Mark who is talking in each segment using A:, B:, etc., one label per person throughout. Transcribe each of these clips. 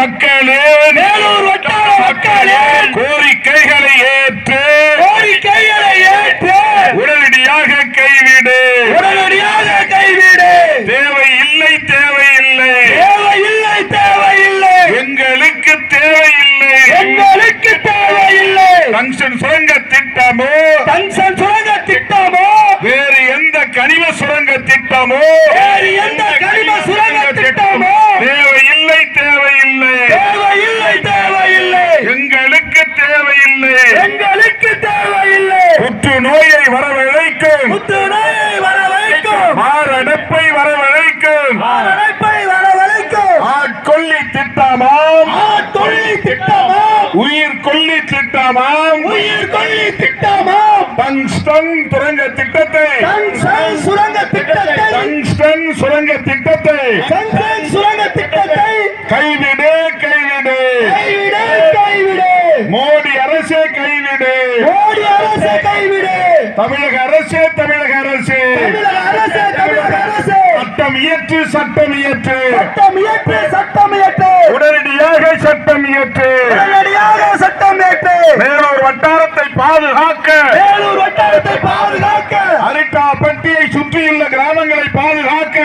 A: மக்களே,
B: வேலூர் வட்டார மக்களே,
A: கோரிக்கைகளை ஏற்று உடனடியாக கைவிடு,
B: உடனடியாக கைவிடு.
A: தேவையில்லை தேவையில்லை
B: தேவையில்லை தேவையில்லை,
A: எங்களுக்கு தேவையில்லை,
B: எங்களுக்கு தேவையில்லை.
A: டங்ஸ்டன் சுரங்க திட்டமோ,
B: டங்ஸ்டன் சுரங்க திட்டமோ,
A: வேறு எந்த கனிம சுரங்க திட்டமோ,
B: வேறு எந்த கனிம சுரங்க திட்டமோ
A: தேவையில்லை தேவையில்லை,
B: தேவையில்லை தேவையில்லை,
A: எங்களுக்கு தேவையில்லை,
B: எங்களுக்கு தேவையில்லை.
A: புற்றுநோயை வரவழைக்கும்,
B: புத்துநோயை வரவழைக்கும்,
A: மாரடைப்பை வரவழைக்கும்,
B: மாரடைப்பை வரவழைக்கும்,
A: ஆட்கொல்லி திட்டமாம்,
B: ஆட்கொல்லி திட்டமாம்,
A: உயிர் கொல்லி திட்டமாம்,
B: உயிர் கொல்லி திட்டமாம்,
A: டங்ஸ்டன் சுரங்க திட்டத்தை,
B: டங்ஸ்டன் சுரங்க திட்டத்தை,
A: டங்ஸ்டன் சுரங்க திட்டத்தை
B: டங்ஸ்டன் சுரங்க திட்டத்தை
A: கைவிடு கைவிடு,
B: கைவிடு கைவிடு.
A: மோடி அரசே கைவிடு,
B: மோடி அரசை கைவிடு.
A: தமிழக அரசே தமிழக அரசே,
B: தமிழக அரசு தமிழக அரசு,
A: சட்டம் இயற்று சட்டம் இயற்று,
B: சட்டம் இயற்று சட்டம் இயற்று,
A: உடனடியாக சட்டம் இயற்று,
B: உடனடியாக சட்டம் இயற்று.
A: வேலூர் வட்டாரத்தை பாதுகாக்க,
B: வேலூர் வட்டாரத்தை பாதுகாக்க,
A: அரிட்டாப்பட்டியை சுற்றியுள்ள கிராமங்களை பாதுகாக்க,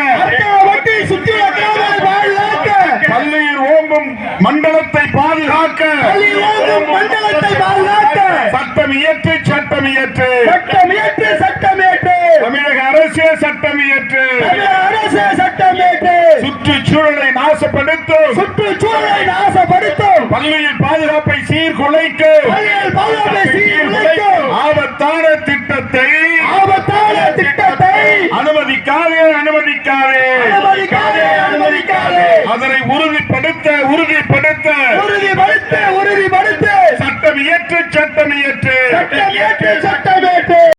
B: வட்டி சுற்றிய கிராமங்களை பாதுகாக்க,
A: பள்ளியில் ஓம்பும் மண்டலத்தை பாதுகாக்க,
B: பள்ளியோடும் மண்டலத்தை பாதுகாக்க,
A: சட்டம் இயற்று சட்டம் இயற்று,
B: சட்டம் இயற்று சட்டம் இயற்று,
A: தமிழக அரசே சட்டம் இயற்று,
B: தமிழக அரசு சட்டம் இயற்று.
A: சுற்றுச்சூழலை நாசப்படுத்தும்,
B: சுற்றுச்சூழலை நாசப்படுத்தும்,
A: பள்ளியில் பாதுகாப்பை சீர்குலைக்கும்,
B: பள்ளியில் பாதுகாப்பை சீர்குலைக்கும்,
A: ஆபத்தான திட்டத்தை
B: ஆபத்தான திட்டத்தை
A: அனுமதிக்காதே அனுமதிக்காதே,
B: அனுமதிக்காதே அனுமதிக்காதே,
A: அதனை உறுதிப்படுத்த உறுதிப்படுத்த
B: உறுதிப்படுத்து உறுதிப்படுத்து,
A: சட்டம் இயற்று சட்டம் இயற்று,
B: சட்டம் இயற்று சட்டம்